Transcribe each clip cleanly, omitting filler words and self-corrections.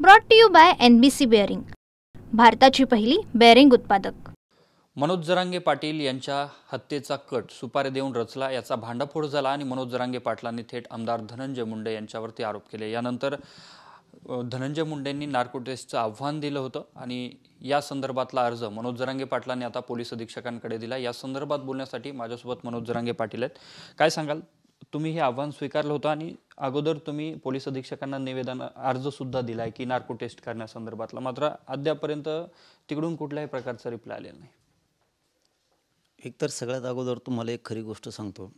Brought to you by NBC bearing, भारताची पहिली bearing उत्पादक। मनोज जरांगे पाटील यांच्या हत्येचा कट सुपारी देऊन रचला याचा भांडाफोड झाला आणि मनोज जरांगे पाटलांनी थेट आमदार धनंजय मुंडे यांच्यावरती आरोप केले। यानंतर धनंजय मुंडेंनी नार्को टेस्टचं आव्हान दिलं होतं आणि या संदर्भातला अर्ज मनोज जरांगे पाटलांनी आता पोलीस अधीक्षकांकडे दिला। या संदर्भात बोलण्यासाठी माझ्यासोबत मनोज जरांगे पाटील आहेत। काय सांगाल, तुम्ही हे आव्हान स्वीकारलं होतं आणि अगोदर तुम्ही पोलीस अधीक्षकांना निवेदन अर्ज सुद्धा दिलाय की नार्को टेस्ट करण्यासंदर्भातला, मात्र अद्यापर्यंत तिकडून कुठल्याही प्रकारचा रिप्लाय आलेला नाही। एकतर सगळ्यात अगोदर तुम्हाला एक खरी गोष्ट सांगतो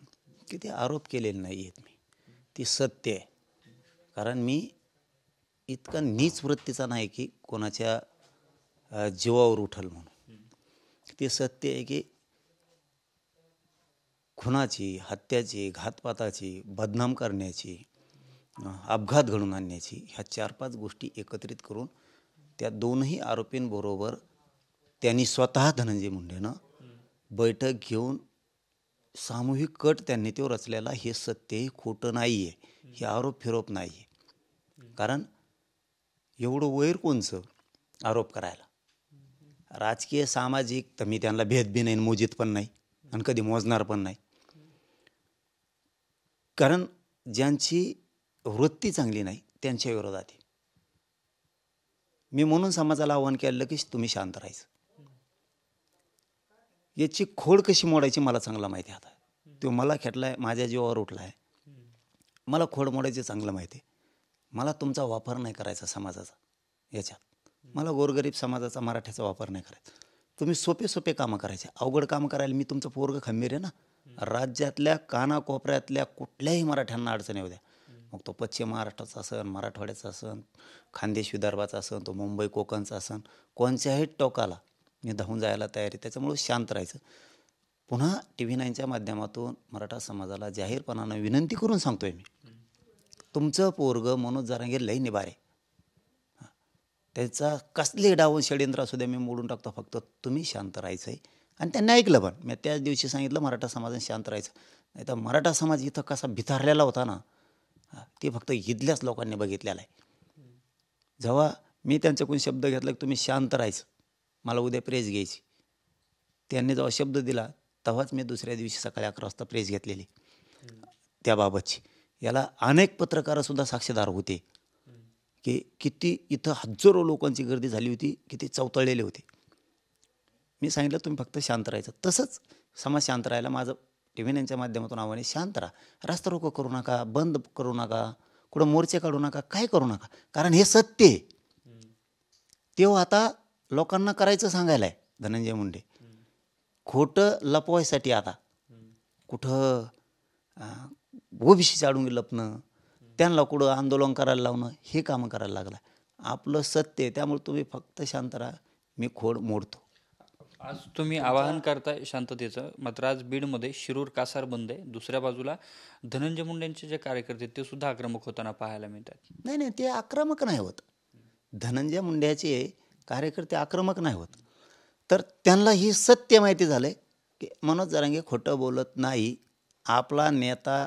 की ते आरोप केलेले नाही आहेत, मी ती सत्य आहे। कारण मी इतका नीच वृत्तीचा नाही की कोणाच्या जीवावर उठल म्हणून। ते सत्य आहे की खुनाची, हत्याची, घातपाताची, बदनाम करण्याची, अपघात घडवून आणण्याची ह्या 4-5 गोष्टी एकत्रित करून त्या दोनही आरोपींबरोबर त्यांनी स्वतः धनंजय मुंडेनं बैठक घेऊन सामूहिक कट त्यांनी तो रचलेला हे सत्य, खोटं नाही आहे, हे आरोप फिरोप नाही आहे। कारण एवढं वैर कोणचं आरोप करायला, राजकीय सामाजिक तर मी त्यांना भेद बी नाही, मोजित पण नाही आणि कधी मोजणार पण नाही। कारण ज्यांची वृत्ती चांगली नाही त्यांच्या विरोधात आहे। मी म्हणून समाजाला आव्हान केलं की तुम्ही शांत राहायचं। याची खोड कशी मोडायची मला चांगला माहिती आहे। आता तो मला खेटलाय, माझ्या जीवावर उठलाय, मला खोड मोडायची चांगलं माहिती आहे। मला तुमचा वापर नाही करायचा समाजाचा, याच्यात मला गोरगरीब समाजाचा, मराठ्याचा वापर नाही करायचा। तुम्ही सोपे सोपे कामं करायचे, अवघड कामं करायला मी तुमचं पोरगं खंबीर आहे ना। राज्यातल्या कानाकोपऱ्यातल्या कुठल्याही मराठ्यांना अडचण येऊ द्या, मग तो पश्चिम महाराष्ट्राचा असन, मराठवाड्याचा असन, खानदेश विदर्भाचा असन, तो मुंबई कोकणचा असन, कोणत्याही टोकाला मी धावून जायला तयार आहे। त्याच्यामुळे शांत राहायचं। पुन्हा TV 9च्या माध्यमातून मराठा समाजाला जाहीरपणानं विनंती करून सांगतोय मी, तुमचं पोरगं मनोज जरांगे लई निभार आहे, त्याचा कसले डावून षडयंत्र असू द्या मी मोडून टाकतो, फक्त तुम्ही शांत राहायचं आहे। आणि त्यांनी ऐकलं पण, मी त्याच दिवशी सांगितलं मराठा समाजाने शांत राहायचं, नाही तर मराठा समाज इथं कसा भितारलेला होता ना, ते फक्त इथल्याच लोकांनी बघितलेलं आहे। जेव्हा मी त्यांच्याकडून शब्द घेतला की तुम्ही शांत राहायचं, मला उद्या प्रेस घ्यायची, त्यांनी जेव्हा शब्द दिला तेव्हाच मी दुसऱ्या दिवशी सकाळी 11 वाजता प्रेस घेतलेली त्याबाबतची। याला अनेक पत्रकारसुद्धा साक्षीदार होते की किती इथं हजारो लोकांची गर्दी झाली होती, किती चवतळलेले होते। मी सांगितलं तुम्ही फक्त शांत राहायचं। तसंच समाज शांत राहायला माझं TV 9च्या माध्यमातून आव्हान आहे, शांत राहा, रस्ता रोको करू नका, बंद करू नका, कुठं मोर्चे काढू नका, काय करू नका, कारण हे सत्य आहे। तेव्हा आता लोकांना करायचं सांगायला आहे धनंजय मुंडे, खोटं लपवायसाठी आता कुठं ओबीसीच्या अडून लपणं, त्यांना कुठं आंदोलन करायला लावणं, हे कामं करायला लागलं। आपलं सत्य आहे, त्यामुळे तुम्ही फक्त शांत राहा, मी खोड मोडतो। आज तुम्ही आवाहन करताय शांततेचं, मात्र आज बीडमध्ये शिरूर कासार बंद आहे। दुसऱ्या बाजूला धनंजय मुंडेंचे जे कार्यकर्ते ते सुद्धा आक्रमक होताना पाहायला मिळतात। नाही, ते आक्रमक नाही होत, धनंजय मुंडेचे कार्यकर्ते आक्रमक नाही होत। तर त्यांना ही सत्य माहिती झालंय की मनोज जरांगे खोटं बोलत नाही। आपला नेता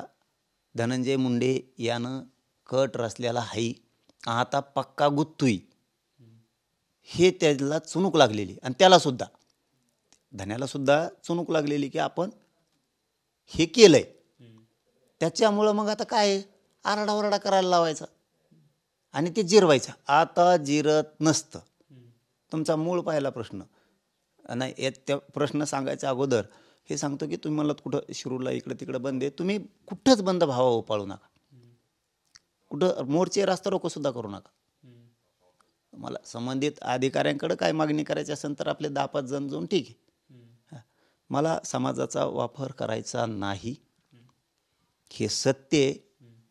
धनंजय मुंडे यानं कट रचलेला आहे, आता पक्का गुत्तुई, हे त्याला चुणूक लागलेली, आणि त्याला सुद्धा धन्याला सुद्धा चुणूक लागलेली की आपण हे केलंय। त्याच्यामुळं मग आता काय आरडाओरडा करायला लावायचा आणि ते जिरवायचं। आता जिरत नसतं। तुमचा मूळ पाहिला प्रश्न नाही, त्या प्रश्न सांगायच्या अगोदर हे सांगतो की तुम्ही मला कुठं शिरूरला इकडं तिकडं बंद आहे, तुम्ही कुठंच बंद भावा पाळू नका, कुठं मोर्चे रास्ता रोको सुद्धा करू नका। मला संबंधित अधिकाऱ्यांकडे काय मागणी करायची असेल तर आपले 10-5 जण जाऊन ठीक आहे, मला समाजाचा वापर करायचा नाही, हे सत्य आहे।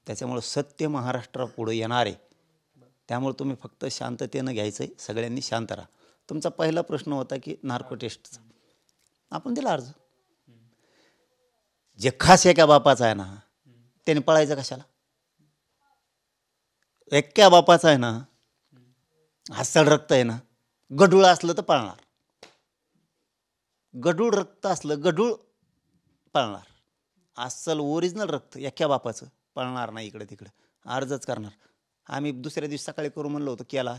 त्याच्यामुळं सत्य महाराष्ट्रापुढे येणार आहे, त्यामुळे तुम्ही फक्त शांततेनं घ्यायचं आहे, सगळ्यांनी शांत राहा। तुमचा पहिला प्रश्न होता की नार्को टेस्टचा, आपण दिला अर्ज। जे खास एका बापाचा आहे ना, त्याने पळायचं कशाला? एक्या बापाचा आहे ना, अस्सल रक्त आहे ना, गढूळ असलं तर पळणार, गढूळ रक्त असलं, गढूळ पळणार, अस्सल ओरिजिनल रक्त एक्या बापाचं पळणार नाही, इकडे तिकडे अर्जच करणार। आम्ही दुसऱ्या दिवशी सकाळी करू म्हणलं होतं, केला.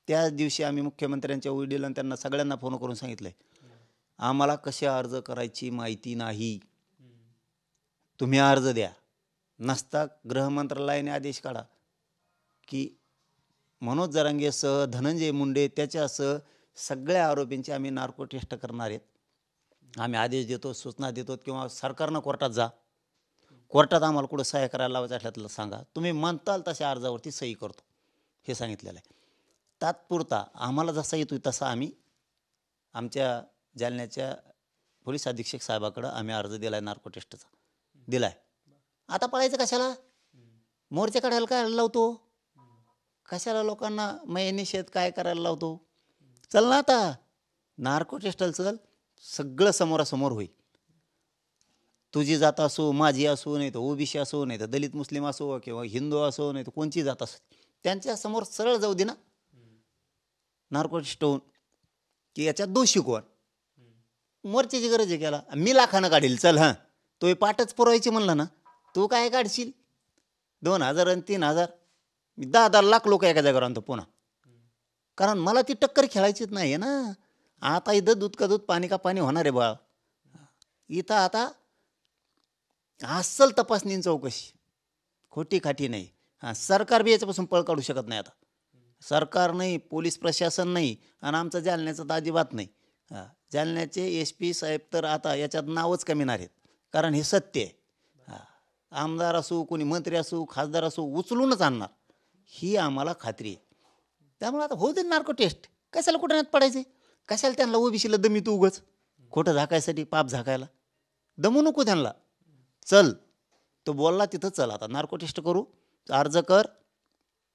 त्याच दिवशी आम्ही मुख्यमंत्र्यांच्या वडिलांना त्यांना सगळ्यांना फोन करून सांगितलं आहे, आम्हाला कसे अर्ज करायची माहिती नाही, तुम्ही अर्ज द्या. नसता गृहमंत्रालयाने आदेश काढा की मनोज जरांगेसह धनंजय मुंडे त्याच्यासह सगळ्या आरोपींची आम्ही नार्को टेस्ट करणार आहेत. आम्ही आदेश देतो, सूचना देतो, किंवा सरकारनं कोर्टात जा, कोर्टात आम्हाला कुठं सह्या करायला लावायचं असल्यातलं सांगा, तुम्ही म्हणताल तशा अर्जावरती सही करतो, हे सांगितलेलं आहे. तात्पुरता आम्हाला जसा येतो तसा आम्ही आमच्या जालन्याच्या पोलीस अधीक्षक साहेबाकडं आम्ही अर्ज दिला आहे, नार्को टेस्टचा दिला आहे. आता पळायचं कशाला, मोर्चे काढायला काय लावतो, कशाला लोकांना निषेध काय करायला लावतो. चल ना आता नार्को टेस्टला चल, सगळं समोरासमोर होईल. तुझी जात असो, माझी असो, नाही तर ओबीसी असो, नाही तर दलित मुस्लिम असो, किंवा हिंदू असो, नाही तर कोणची जात असो, त्यांच्यासमोर सरळ जाऊ दे ना नार्को टेस्ट होऊन की याच्यात दोषी कोण. मोर्चाची गरज आहे केला, मी लाखानं काढील चल. हां, तो पाठच पुरवायची म्हणला ना, तू काय काढशील 2,000 आणि 3,000, 10-10 लाख लोक एका जागेवर आणतो पुन्हा. कारण मला ती टक्कर खेळायचीच नाही आहे ना. आता इथं दूध का दूध पाणी का पाणी होणार आहे बाळ. इथं आता अस्सल तपासणी चौकशी, खोटी खाटी नाही. हां, सरकार बी याच्यापासून पळ काढू शकत नाही. आता सरकार नाही, पोलीस प्रशासन नाही, आणि आमचं जालन्याचं तर अजिबात नाही. हां, जालन्याचे SP साहेब तर आता याच्यात नावच कमीणार आहेत, कारण हे सत्य आहे. हां, आमदार असो, कोणी मंत्री असो, खासदार असो, उचलूनच आणणार ही आम्हाला खात्री आहे. त्यामुळे आता होऊ दे नार्को टेस्ट, कशाला कुठं पडायचे, कशाला त्यांना ओबीसीला दमी तू उगच खोटं झाकायसाठी, पाप झाकायला दमू नको त्यांना. चल, तो बोलला तिथं चल, आता नार्को टेस्ट करू, अर्ज कर,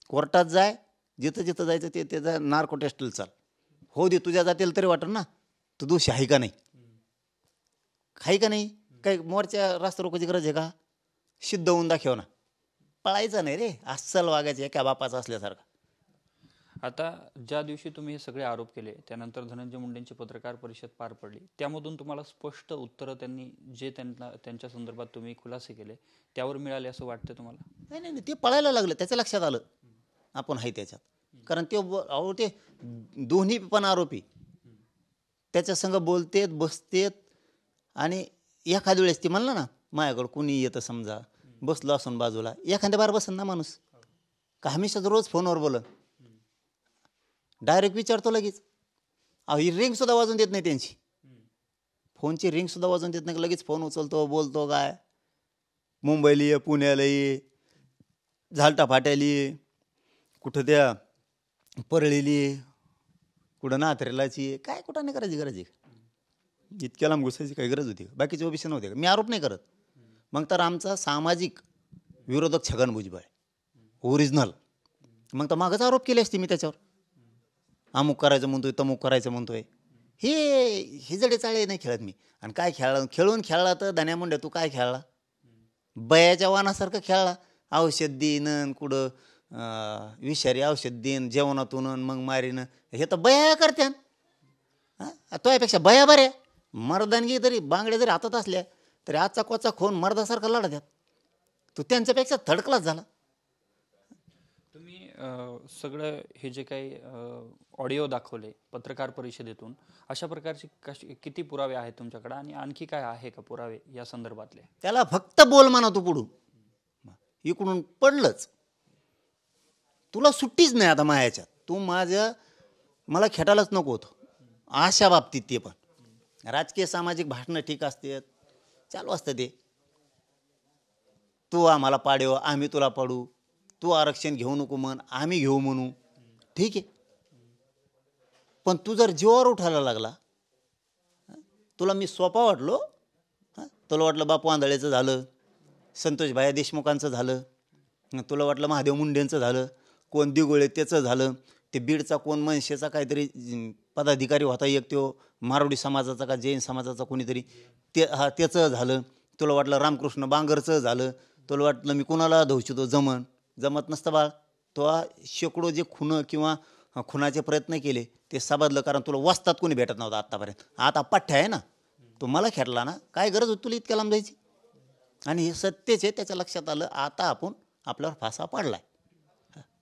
कोर्टात जाय, जिथं जिथं जायचं ते जा, नार्को टेस्टला चल. हो दे, तुझ्या जातील तरी वाटत ना तू दोषी आहे का नाही, आहे का नाही. काही मोर्चा रास्ता रोकोची गरज आहे का, सिद्ध होऊन दाखव ना. पळायचं नाही रे, अस्सल वागायचं एका बापाचं असल्यासारखं. आता ज्या दिवशी तुम्ही हे सगळे आरोप केले त्यानंतर धनंजय मुंडेंची पत्रकार परिषद पार पडली, त्यामधून तुम्हाला स्पष्ट उत्तरं त्यांनी जे त्यांच्या संदर्भात तुम्ही खुलासे केले त्यावर मिळाले असं वाटतं तुम्हाला? नाही नाही नाही, ते पळायला लागलं, त्याच्या लक्षात आलं आपण आहे त्याच्यात. कारण ते अहो ते दोन्ही पण आरोपी त्याच्या संग बोलतेत बसतेत, आणि एखाद्या वेळेस ती म्हणलं ना माझ्याकडं कुणी येतं समजा बसलो असून बाजूला, एखाद्या बार बसन ना माणूस का हमेशा रोज फोनवर बोलन, डायरेक्ट विचारतो लगेच. अहो ही रिंगसुद्धा वाजून देत नाही त्यांची, फोनची रिंगसुद्धा वाजून देत नाही, लगेच फोन उचलतो, बोलतो. काय मुंबईला ये, पुण्याला ये, झालटा फाट्याला ये, कुठं त्या परळीली, कुठं नाथरेलाची, काय कुठं नाही करायची गरज आहे. इतक्या लांब घुसायची काही गरज होती का, बाकीचे ओबीसी नव्हते का. मी आरोप नाही करत. मग तर आमचा सामाजिक विरोधक छगन भुजबळ ओरिजिनल, मग तर मागच आरोप केले असते मी त्याच्यावर, अमुक करायचं म्हणतोय, तमुक करायचं म्हणतोय. हे हिजडे चाळे नाही खेळत मी. आणि काय खेळून खेळला तर धन्या मुंड्या तू काय खेळला, बयाच्या वानासारखं खेळला. औषध देईन, कुठं विषारी औषध देईन जेवणातून, मग मारीन, हे तर बया करत्यान. हां, तोयापेक्षा बया बऱ्या. मर्दानगी जरी बांगड्या जरी हातात असल्या तरी आजचा कोचा खोन मर्दासारखा लढत्यात. तू त्यांच्यापेक्षा थर्ड क्लास झाला. तुम्ही सगळं हे जे काही ऑडिओ दाखवले पत्रकार परिषदेतून, अशा प्रकारचे किती पुरावे आहेत तुमच्याकडे, आणि आणखी काय आहे का पुरावे या संदर्भातले? त्याला फक्त बोल म्हणा, तू पुढून इकडून पडलंच, तुला सुट्टीच नाही आता मायाच्यात. तू मला खेटायलाच नको होतं अशा बाबतीत. ते पण राजकीय सामाजिक भाषणं ठीक असते, चालू असतं ते. तू आम्हाला पाडव, आम्ही तुला पाडू, तू आरक्षण घेऊ नको म्हण, आम्ही घेऊ म्हणू, ठीक आहे. पण तू जर जीवावर उठायला लागला, तुला मी सोपा वाटलो, तुला वाटलं बापू आंधळेचं झालं, संतोष भाया देशमुखांचं झालं, तुला वाटलं महादेव मुंडेंचं झालं, कोण दिगोळे त्याचं झालं, ते बीडचा कोण मनसेचा काहीतरी पदाधिकारी होता एक, तो मारवाडी समाजाचा का जैन समाजाचा कोणीतरी, त्याचं झालं. तुला वाटलं रामकृष्ण बांगरचं झालं, तुला वाटलं मी कोणाला धवशितो जमत नसतं बाळ. तो शेकडो जे खून किंवा खुनाचे प्रयत्न केले ते साबदलं, कारण तुला वस्तात कोणी भेटत नव्हतं आत्तापर्यंत. आता पठ्ठ्या आहे ना, तो मला खेटला ना, काय गरज होती तुला इतक्या लांब जायची. आणि हे सत्यच आहे, त्याच्या लक्षात आलं. आता आपण आपल्यावर फासा पाडलाय.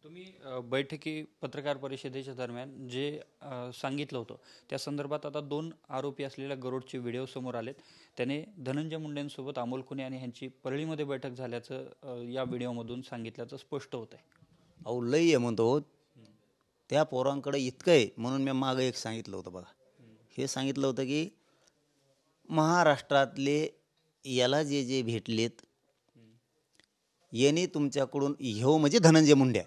तुम्ही बैठकी पत्रकार परिषदेच्या दरम्यान जे सांगितलं होतं त्या संदर्भात आता 2 आरोपी असलेल्या गरुडचे व्हिडिओ समोर आलेत. त्याने धनंजय मुंडेंसोबत अमोल कुणे आणि ह्यांची परळीमध्ये बैठक झाल्याचं या व्हिडिओमधून सांगितल्याचं स्पष्ट होत आहे. अहो लई आहे म्हणतो, त्या पोरांकडे इतकं आहे म्हणून मी मागं एक सांगितलं होतं बघा. हे सांगितलं होतं की महाराष्ट्रातले याला जे जे भेटलेत यांनी तुमच्याकडून ह्यो म्हणजे धनंजय मुंडे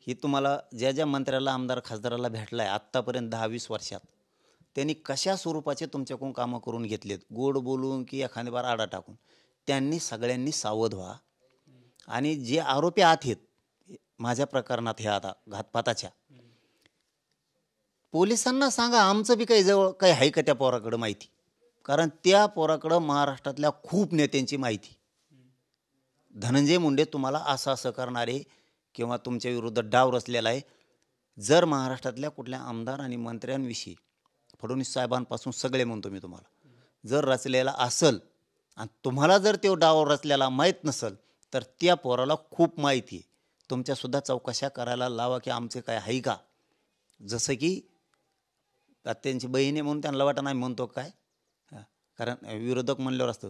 ही तुम्हाला ज्या ज्या मंत्र्याला आमदार खासदाराला भेटला आहे आत्तापर्यंत 10-20 वर्षात त्यांनी कशा स्वरूपाचे तुमच्याकडून कामं करून घेतलेत, गोड बोलून की एखादी बार आडा टाकून, त्यांनी सगळ्यांनी सावध व्हा. आणि जे आरोपी आहेत माझ्या प्रकरणात हे आता घातपाताच्या, पोलिसांना सांगा आमचं बी काही जवळ काही आहे का त्या पोराकडं माहिती, कारण त्या पोराकडं महाराष्ट्रातल्या खूप नेत्यांची माहिती. धनंजय मुंडे तुम्हाला असं असं करणारे किंवा तुमच्या विरुद्ध डाव रचलेला आहे. जर महाराष्ट्रातल्या कुठल्या आमदार आणि मंत्र्यांविषयी फडणवीस साहेबांपासून सगळे म्हणतो मी तुम्हाला, जर रचलेला असेल आणि तुम्हाला जर तो डाव रचलेला माहीत नसेल तर त्या पोराला खूप माहिती आहे. तुमच्यासुद्धा चौकशा करायला लावा की आमचे काय आहे का. जसं की त्यांची बहिणी म्हणून त्यांना वाटत नाही म्हणतो काय, कारण विरोधक म्हणल्यावर असतं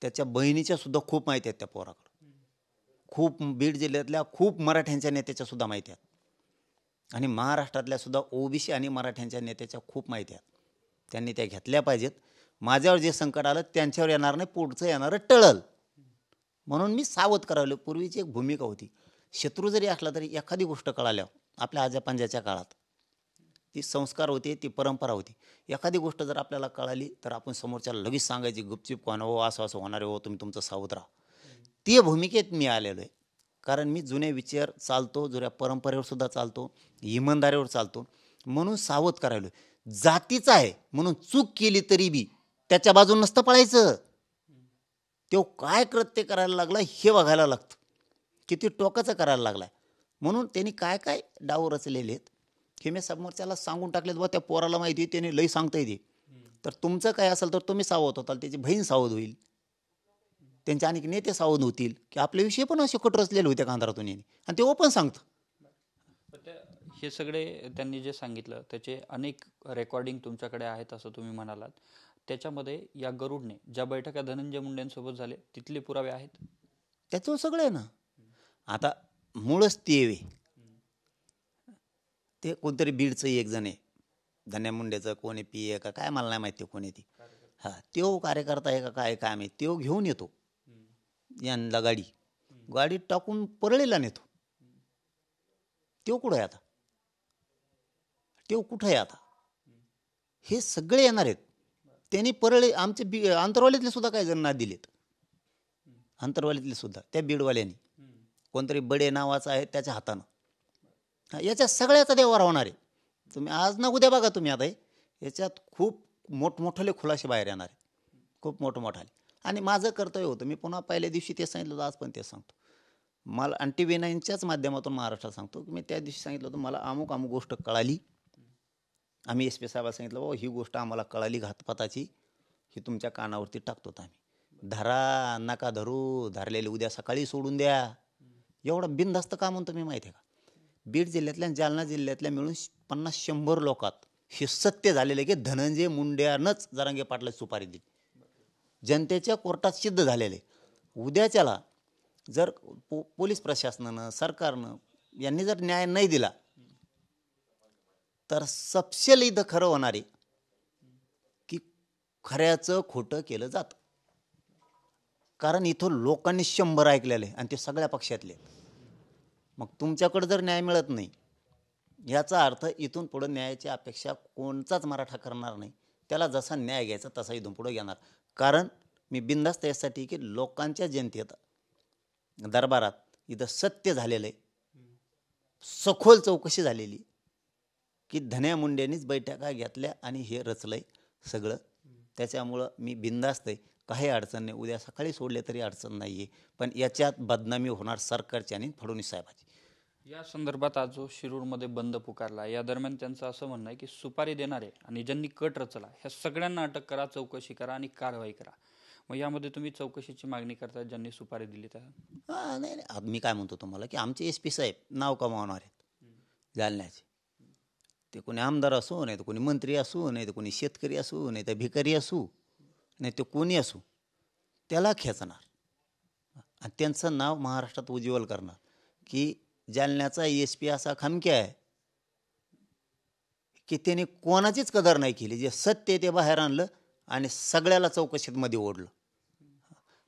त्याच्या बहिणीच्यासुद्धा खूप माहिती आहेत त्या पोराकडं. खूप बीड जिल्ह्यातल्या खूप मराठ्यांच्या नेत्याच्यासुद्धा माहिती आहेत आणि महाराष्ट्रातल्या सुद्धा ओबीसी आणि मराठ्यांच्या नेत्याच्या खूप माहिती आहेत. त्यांनी त्या घेतल्या पाहिजेत. माझ्यावर जे संकट आलं त्यांच्यावर येणार नाही, पुढचं येणारं टळल म्हणून मी सावध करावलं. पूर्वीची एक भूमिका होती, शत्रू जरी असला तरी एखादी गोष्ट कळाल्यावर आपल्या आजापंजाच्या काळात ती संस्कार होते, ती परंपरा होती. एखादी गोष्ट जर आपल्याला कळाली तर आपण समोरच्याला लगेच सांगायची गुपचूप, कोण हो असं असं होणार आहे, हो तुम्ही तुमचं सावध राहा. ती भूमिकेत मी आलेलो आहे, कारण मी जुने विचार चालतो, जुन्या परंपरेवर सुद्धा चालतो, इमानदारीवर चालतो, म्हणून सावध करायलो. जातीचा आहे म्हणून चूक केली तरी बी त्याच्या बाजून नसतं पळायचं. तो काय कृत्य करायला लागला हे बघायला लागतं, किती टोकाचं करायला लागलाय. म्हणून त्यांनी काय काय डाव रचलेले आहेत हे मी समोरच्याला सांगून टाकलेत. बा त्या पोराला माहिती आहे, त्याने लई सांगता येते. तर तुमचं काय असेल तर तुम्ही सावध होताल, त्याची बहीण सावध होईल, त्यांचे अनेक नेते सावध होतील की आपल्याविषयी पण असे कट रचलेले होते कांधारातून यांनी, आणि ते ओपन सांगतं. हे सगळे त्यांनी जे सांगितलं त्याचे अनेक रेकॉर्डिंग तुमच्याकडे आहेत असं तुम्ही म्हणालात. त्याच्यामध्ये या गरुडने ज्या बैठका धनंजय मुंडेंसोबत झाले तिथले पुरावे आहेत, त्याच्यावर सगळं आहे ना. आता मूळच ते ते कोणतरी बीडचं एक जण आहे, धन्या मुंडेचं कोण आहे, पी आहे का काय मला नाही माहिती कोण आहे ती. हां, तो कार्यकर्ता आहे का काय काय माहिती. तो घेऊन येतो यांना गाडीत टाकून परळीला नेतो. तो कुठं आहे आता, तो कुठं आहे आता, हे सगळे येणार आहेत. त्यांनी परळी आमचे अंतरवालीतले सुद्धा काही जण ना दिलेत, अंतरवालीतले सुद्धा त्या बीडवाल्यांनी. कोणतरी बडे नावाचा आहे त्याच्या हातानं. याच्या सगळ्याचा व्यवहार होणार आहे. तुम्ही आज ना उद्या बघा तुम्ही. आता याच्यात खूप मोठमोठाले खुलासे बाहेर येणार आहेत, खूप मोठमोठाले. आणि माझं कर्तव्य होतं, मी पुन्हा पहिल्या दिवशी ते सांगितलं होतं, आज पण ते सांगतो. मला आणि TV9च्याच माध्यमातून महाराष्ट्रात सांगतो की मी त्या दिवशी सांगितलं होतं मला अमुक गोष्ट कळाली. आम्ही SP साहेबाला सांगितलं बाबा ही गोष्ट आम्हाला कळाली घातपाताची, ही तुमच्या कानावरती टाकतो आम्ही. धरा नका धरू, धरलेले उद्या सकाळी सोडून द्या. एवढं बिनधास्त का म्हणतो मी माहिती आहे का. बीड जिल्ह्यातल्या आणि जालना जिल्ह्यातल्या मिळून 50-100 लोकात हे सत्य झालेलं आहे की धनंजय मुंडेनंच जरांगे पाटलाची सुपारी दिली. जनतेच्या कोर्टात सिद्ध झालेले. उद्याच्याला जर पोलीस प्रशासनानं सरकारनं यांनी जर न्याय नाही दिला तर सपशेल इथं खरं होणार आहे की खऱ्याचं खोटं केलं जातं. कारण इथं लोकांनी 100 ऐकलेले आणि ते सगळ्या पक्षातले. मग तुमच्याकडे जर न्याय मिळत नाही याचा अर्थ इथून पुढं न्यायाची अपेक्षा कोणताच मराठा करणार नाही. त्याला जसा न्याय घ्यायचा तसा इथून पुढं घेणार. कारण मी बिनधास्त यासाठी की लोकांच्या जनतेत दरबारात इथं सत्य झालेलं आहे, सखोल चौकशी झालेली की धन्या मुंडेंनीच बैठका घेतल्या आणि हे रचलंय सगळं. त्याच्यामुळं मी बिनधास्त आहे, काही अडचण नाही. उद्या सकाळी सोडले तरी अडचण नाही आहे. पण याच्यात बदनामी होणार सरकारची आणि फडणवीस साहेबाची. या संदर्भात आज जो शिरूरमध्ये बंद पुकारला या दरम्यान त्यांचं असं म्हणणं आहे की सुपारी देणारे आणि ज्यांनी कट रचला ह्या सगळ्यांना अटक करा, चौकशी करा आणि कारवाई करा. मग यामध्ये तुम्ही चौकशीची मागणी करता ज्यांनी सुपारी दिली त्या? नाही नाही, मी काय म्हणतो तुम्हाला की आमचे SP साहेब नाव कमावणार आहेत जालन्याचे. ते कोणी आमदार असो, नाही तर कोणी मंत्री असो, नाही तर कोणी शेतकरी असो, नाही तर भिकारी असो, नाही तर कोणी असो, त्याला खेचणार आणि त्यांचं नाव महाराष्ट्रात उज्ज्वल करणार की जालन्याचा SP असा खमक्या आहे की त्याने कोणाचीच कदर नाही केली. जे सत्य ते बाहेर आणलं आणि सगळ्याला चौकशीत मध्ये ओढलं.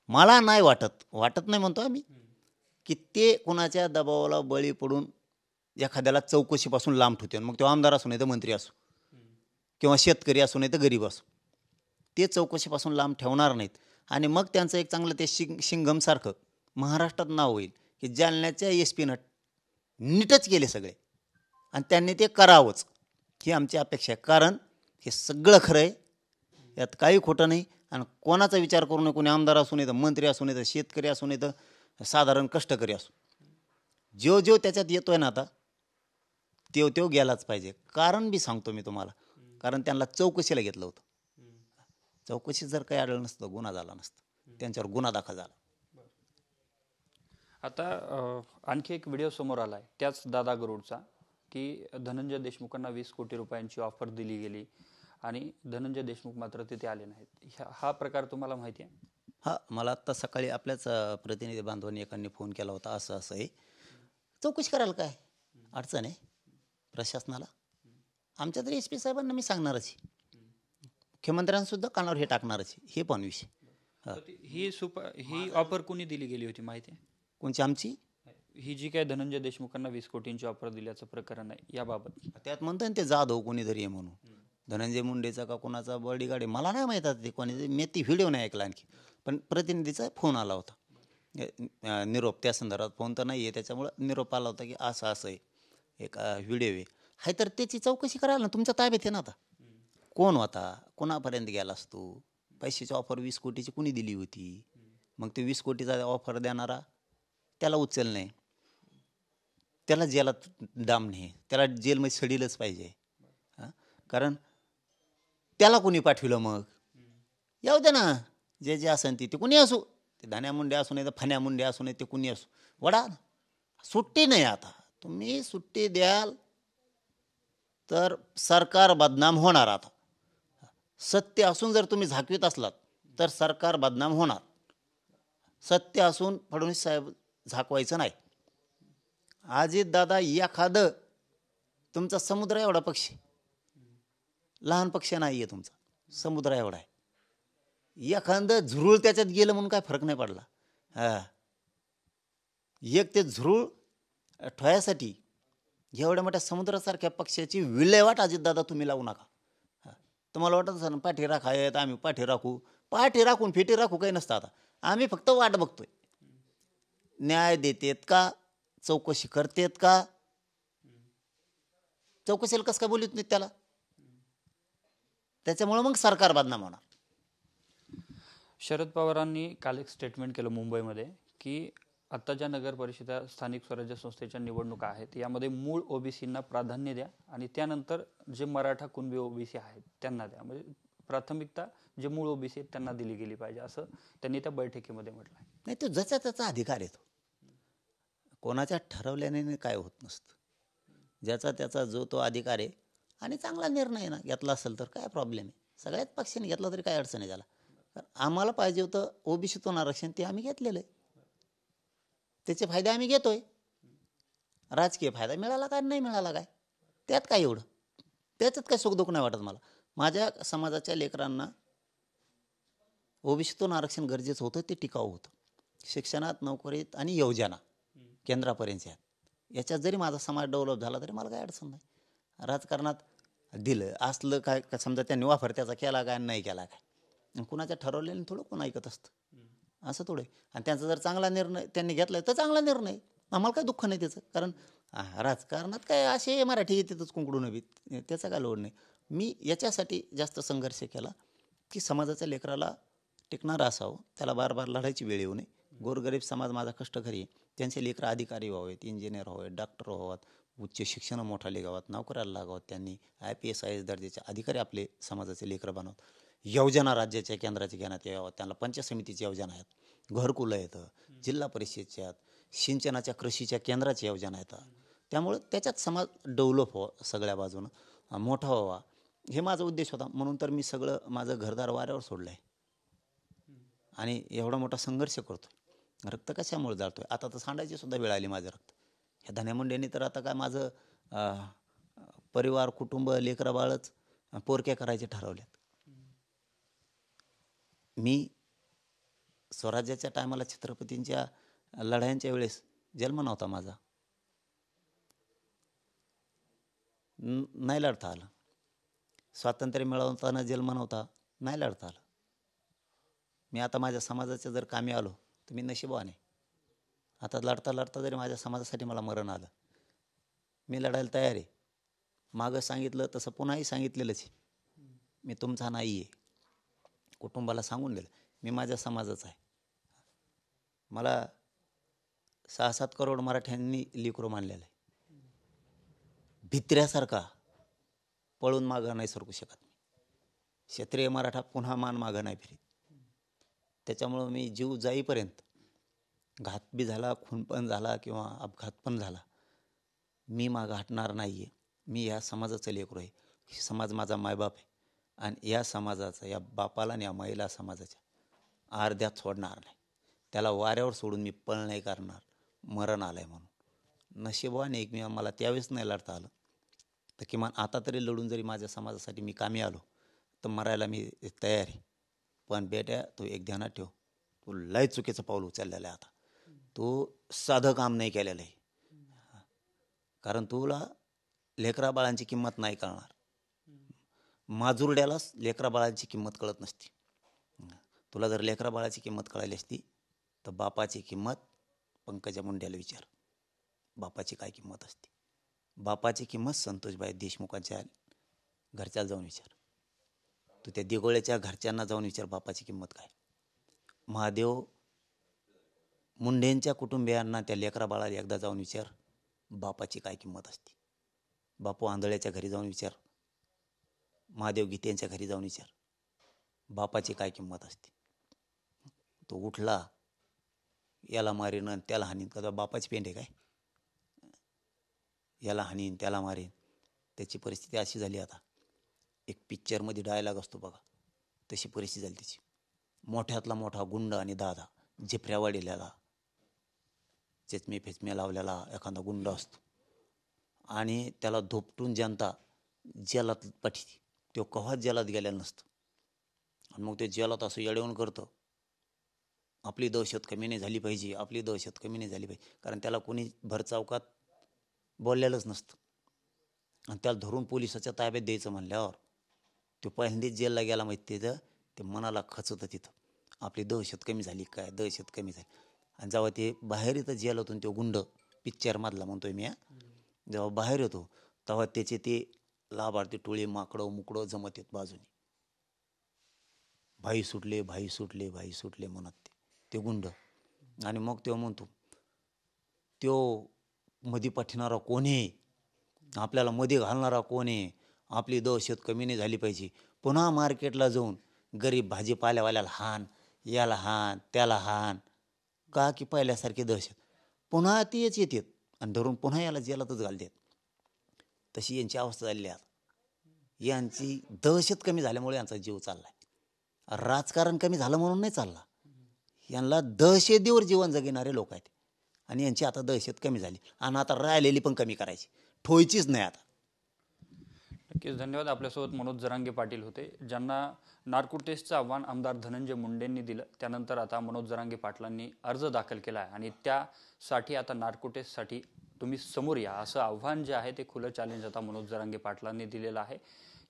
मला नाही वाटत नाही म्हणतो आम्ही की ते कोणाच्या दबावाला बळी पडून एखाद्याला चौकशीपासून लांब ठेवते. मग तो आमदार असो नाही तर मंत्री असो किंवा शेतकरी असो नाही तर गरीब असो, ते चौकशीपासून लांब ठेवणार नाहीत. आणि मग त्यांचं एक चांगलं ते शिंगमसारखं महाराष्ट्रात नाव होईल की जालन्याच्या SP नीटच केले सगळे आणि त्यांनी ते करावंच ही आमची अपेक्षा आहे. कारण हे सगळं खरं आहे, यात काही खोटं नाही. आणि कोणाचा विचार करू नये, कोणी आमदार असू नये तर मंत्री असू नये तर शेतकरी असू नये तर साधारण कष्टकरी असो, जो त्याच्यात येतो आहे ना आता तो गेलाच पाहिजे. कारण बी सांगतो मी तुम्हाला, कारण त्यांना चौकशीला घेतलं होतं. चौकशी जर काही आढळलं नसतं, गुन्हा झाला नसतं, त्यांच्यावर गुन्हा दाखल झाला. आता आणखी एक व्हिडिओ समोर आला आहे त्याच दादा गरुडचा की धनंजय देशमुखांना 20 कोटी रुपयांची ऑफर दिली गेली आणि धनंजय देशमुख मात्र तिथे आले नाहीत. हा प्रकार तुम्हाला माहिती आहे? हां, मला आत्ता सकाळी आपल्याच प्रतिनिधी बांधवांनी एकाने फोन केला होता. असं आहे, चौकशी करायला काय अडचण आहे प्रशासनाला? आमच्या तरी SP साहेबांना मी सांगणारच आहे, मुख्यमंत्र्यांसुद्धा कानावर हे टाकणारच आहे. हे पण विषय ही ऑफर कोणी दिली गेली होती माहिती आहे? कोणची? आमची ही जी काय धनंजय देशमुखांना 20 कोटींची ऑफर दिल्याचं प्रकरण आहे याबाबत त्यात म्हणतं ना ते जाधव कोणीतरी आहे म्हणून, धनंजय मुंडेचा का कोणाचा बॉडीगार्ड आहे मला नाही माहीत. ते कोणी, मी ती व्हिडिओ नाही ऐकला आणखी, पण प्रतिनिधीचा फोन आला होता निरोप त्या संदर्भात. फोन तर नाही आहे, त्याच्यामुळं निरोप आला होता की असं आहे, एक व्हिडिओ आहे तर त्याची चौकशी करायला ना, तुमच्या ताब्यात आहे ना. आता कोण होता, कोणापर्यंत गेला असतो, पैशाची ऑफर 20 कोटीची कुणी दिली होती, मग ते 20 कोटीचा ऑफर देणारा त्याला उचल नाही, त्याला जेलात डाम नाही, त्याला जेलमध्ये सडीलच पाहिजे. कारण त्याला कोणी पाठविलं? मग येऊ दे ना, जे असन ते कुणी असो, ते धान्या मुंडे असू नाही तर फण्या मुंडे असू नाही ते कुणी असो, वडा सुट्टी नाही. आता तुम्ही सुट्टी द्याल तर सरकार बदनाम होणार. आता सत्य असून जर तुम्ही झाकवीत असलात तर सरकार बदनाम होणार. सत्य असून फडणवीस साहेब झाकवायचं नाही. अजितदादा एखादं, तुमचा समुद्र एवढा पक्षी, लहान पक्ष नाही आहे तुमचा, समुद्र एवढा आहे, एखादं झुरूळ त्याच्यात गेलं म्हणून काय फरक नाही पडला. एक ते झुरूळ ठोयासाठी एवढ्या मोठ्या समुद्रासारख्या पक्षाची विल्हेवाट अजितदादा तुम्ही लावू नका. तुम्हाला वाटत असेल पाठी राखायत, आम्ही पाठी राखून फेटी राखू काही नसतं. आता आम्ही फक्त वाट बघतोय, न्याय देतेत का, चौकशी करतेत का, चौकशीला कसं काय बोलत नाहीत त्याला, त्याच्यामुळं मग सरकार बदनाम होणार. शरद पवारांनी काल एक स्टेटमेंट केलं मुंबईमध्ये की आता ज्या नगर परिषदा स्थानिक स्वराज्य संस्थेच्या निवडणुका आहेत यामध्ये मूळ OBCंना प्राधान्य द्या आणि त्यानंतर जे मराठा कुणबी OBC आहेत त्यांना द्या, म्हणजे प्राथमिकता जे मूळ OBC आहेत त्यांना दिली गेली पाहिजे असं त्यांनी त्या बैठकीमध्ये म्हटलं आहे. नाही, तो ज्याचा त्याचा अधिकार येतो, कोणाच्या ठरवल्याने काय होत नसतं. ज्याचा त्याचा जो तो अधिकार आहे आणि चांगला निर्णय ना घेतला असेल तर काय प्रॉब्लेम आहे. सगळ्याच पक्षाने घेतला तरी काय अडचण आहे त्याला. आम्हाला पाहिजे होतं OBCतून आरक्षण, ते आम्ही घेतलेलं आहे, त्याचे फायदे आम्ही घेतोय. राजकीय फायदा मिळाला काय नाही मिळाला काय, त्यात काय एवढं, त्याच्यात काय सुखदुःख नाही वाटत मला. माझ्या समाजाच्या लेकरांना OBCतून आरक्षण गरजेचं होतं, ते टिकाऊ होतं. शिक्षणात, नोकरीत आणि योजना केंद्रापर्यंत याच्यात जरी माझा समाज डेव्हलप झाला तरी मला काय अडचण नाही. राजकारणात दिलं असलं काय, समजा त्यांनी वापर त्याचा केला काय नाही केला काय, कुणाच्या ठरवलेलं थोडं कोण ऐकत असतं, असं थोडं. आणि त्यांचा जर चांगला निर्णय त्यांनी घेतला तर चांगला निर्णय, आम्हाला काय दुःख नाही त्याचं. कारण राजकारणात काय असे मराठी येतातच कुंकडून बी, त्याचा काय लोड नाही. मी याच्यासाठी जास्त संघर्ष केला की समाजाच्या लेकराला टिकणारं असावं, त्याला बार बार लढायची वेळ येऊ नये. गोरगरीब समाज माझा कष्टकरी आहे, त्यांचे लेकरं अधिकारी व्हावेत, इंजिनियर व्हावेत, डॉक्टर व्हावेत, उच्च शिक्षण मोठाले गावात नोकऱ्याला लागावत, त्यांनी IPS IAS दर्जाचे अधिकारी आपले समाजाचे लेकरं बनवत, योजना राज्याच्या केंद्राच्या घेण्यात यावं, त्यांना पंचायत समितीच्या योजना आहेत, घरकुलं येतं, जिल्हा परिषदेच्या आहेत, सिंचनाच्या कृषीच्या केंद्राच्या योजना येतात. त्यामुळं त्याच्यात समाज डेव्हलप व्हावा, सगळ्या बाजूनं मोठा व्हावा, हे माझा उद्देश होता. म्हणून तर मी सगळं माझं घरदार वाऱ्यावर सोडलं आहे आणि एवढा मोठा संघर्ष करतो. रक्त कशामुळे जाळतोय? आता तर सांडायची सुद्धा वेळ आली माझं रक्त. ह्या धन्या मुंडेंनी तर आता काय माझं परिवार, कुटुंब, लेकरं बाळच पोरक्या करायचे ठरवल्यात. मी स्वराज्याच्या टायमाला छत्रपतींच्या लढायांच्या वेळेस जन्म नव्हता माझा, नाही लढता आलं. स्वातंत्र्य मिळवताना जन्म नव्हता, नाही लढता आलं. मी आता माझ्या समाजाच्या जर कामी आलो तर मी नशिबाने. आता लढता लढता जरी माझ्या समाजासाठी मला मरण आलं, मी लढायला तयार आहे. मागं सांगितलं तसं पुन्हाही सांगितलेलंच आहे, मी तुमचा नाही आहे. कुटुंबाला सांगून दिलं मी माझ्या समाजाचा आहे. मला 6-7 करोड मराठ्यांनी लेकरू मानलेलं आहे. भित्र्यासारखा पळून मागं नाही सरकू शकत मी. क्षत्रिय मराठा पुन्हा मान मागं नाही फिरीत. त्याच्यामुळं मी जीव जाईपर्यंत, घात बी झाला, खून पण झाला किंवा अपघात पण झाला, मी मागं हटणार नाही आहे. मी या समाजाचं लेकरू आहे. समाज माझा मायबाप आहे आणि या समाजाचा, या बापाला आणि या महिला समाजाच्या अर्ध्यात सोडणार नाही. त्याला वाऱ्यावर सोडून मी पळ नाही करणार. मरण आलं आहे म्हणून. नशिबाने एक मला त्यावेळेस नाही लढता आलं, तर किमान आता तरी लढून जरी माझ्या समाजासाठी मी कामी आलो तर मरायला मी तयार आहे. पण बेट्या, तू एक ध्यानात ठेव, तू लय चुकीचं पाऊल उचललेलं आहे. आता तू साधं काम नाही केलेलं आहे, कारण तुला लेकरा बाळांची किंमत नाही कळणार. माजुरड्यालाच लेकरा बाळांची किंमत कळत नसती. तुला जर लेकरा बाळाची किंमत कळाली असती तर बापाची किंमत पंकजा मुंड्याला विचार. बापाची काय किंमत असते? बापाची किंमत संतोषबाई देशमुखांच्या घरच्याला जाऊन विचार. तू त्या दिगोळ्याच्या घरच्यांना जाऊन विचार बापाची किंमत काय. महादेव मुंडेंच्या कुटुंबियांना, त्या लेकरा बाळाला एकदा जाऊन विचार बापाची काय किंमत असते. बापू आंधळ्याच्या घरी जाऊन विचार, महादेव गीतेंच्या घरी जाऊन विचार बापाची काय किंमत असते. तो उठला, याला मारीन आणि त्याला हानीन, का बापाची पेंड आहे काय? याला हानीन त्याला मारीन. त्याची परिस्थिती अशी झाली. आता एक पिक्चरमध्ये डायलॉग असतो बघा, तशी परिस्थिती झाली त्याची. मोठ्यातला मोठा गुंड आणि दादा, झिपऱ्या वाढलेला, चेचमे फेचमे लावलेला एखादा गुंड असतो आणि त्याला धोपटून जनता जेलात पाठीती. तो केव्हाच जेलात गेलेला नसतं आणि मग ते जेलात असं येडवून करतं, आपली दहशत कमी नाही झाली पाहिजे, आपली दहशत कमी नाही झाली पाहिजे. कारण त्याला कोणी भर चौकात बोललेलंच नसतं आणि त्याला धरून पोलिसाच्या ताब्यात द्यायचं म्हणल्यावर तो पहिल्यांदाच जेलला गेला माहिती. त्याचं ते मनाला खचतं तिथं, आपली दहशत कमी झाली काय, दहशत कमी झाली. आणि जेव्हा ते बाहेर येतं जेलातून, तो गुंड पिक्चरमधला म्हणतोय मी, जेव्हा बाहेर येतो तेव्हा त्याचे ते लाभार्थी टोळे माकडं मुकडं जमत येत बाजूने, भाई सुटले भाई सुटले भाई सुटले म्हणत ते गुंड. आणि मग तो म्हणतो, तो मध्ये पाठवणारा कोण आहे, आपल्याला मध्ये घालणारा कोण आहे, आपली दहशत कमी नाही झाली पाहिजे. पुन्हा मार्केटला जाऊन गरीब भाजीपाल्यावाल्याला हान, याला हान त्याला हान, का की पहिल्यासारखी दहशत पुन्हा तीच येतात आणि धरून पुन्हा याला जेलातच घालतात. तशी यांची अवस्था झालेली आहे. यांची दहशत कमी झाल्यामुळे यांचा जीव चालला आहे. राजकारण कमी झालं म्हणून नाही चालला, यांना दहशतीवर जीवन जगणारे लोक आहेत आणि यांची आता दहशत कमी झाली आणि आता राहिलेली पण कमी करायची, ठोयचीच नाही आता. नक्कीच धन्यवाद. आपल्यासोबत मनोज जरांगे पाटील होते, ज्यांना नार्को टेस्टचं आव्हान आमदार धनंजय मुंडेंनी दिलं. त्यानंतर आता मनोज जरांगे पाटलांनी अर्ज दाखल केला आहे आणि त्यासाठी आता नार्को टेस्टसाठी तुम्ही समोर या असं आव्हान जे आहे ते खुलं चॅलेंज आता मनोज जरांगे पाटलांनी दिलेलं आहे.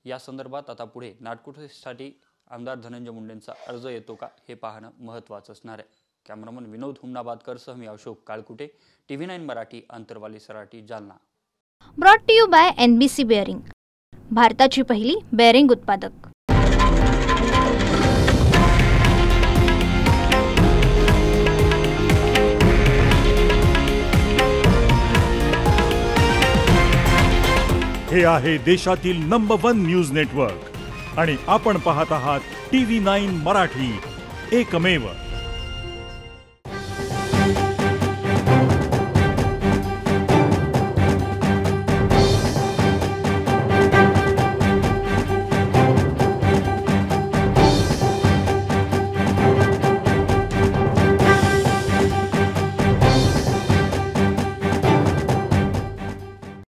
या संदर्भात आता पुढे नार्को टेस्टसाठी आमदार धनंजय मुंडेंचा अर्ज येतो का हे पाहणं महत्त्वाचं असणार आहे. कॅमेरामन विनोद हुमनाबादकरसह मी Ashok Kalkute, TV9 Marathi, Antarwali Sarati, Jalna. Brought to you by NBC bearing, भारताची पहिली बेअरिंग उत्पादक. हे आहे देशातील नंबर 1 न्यूज नेटवर्क आणि आपण पाहत आहात TV9 मराठी, एकमेव.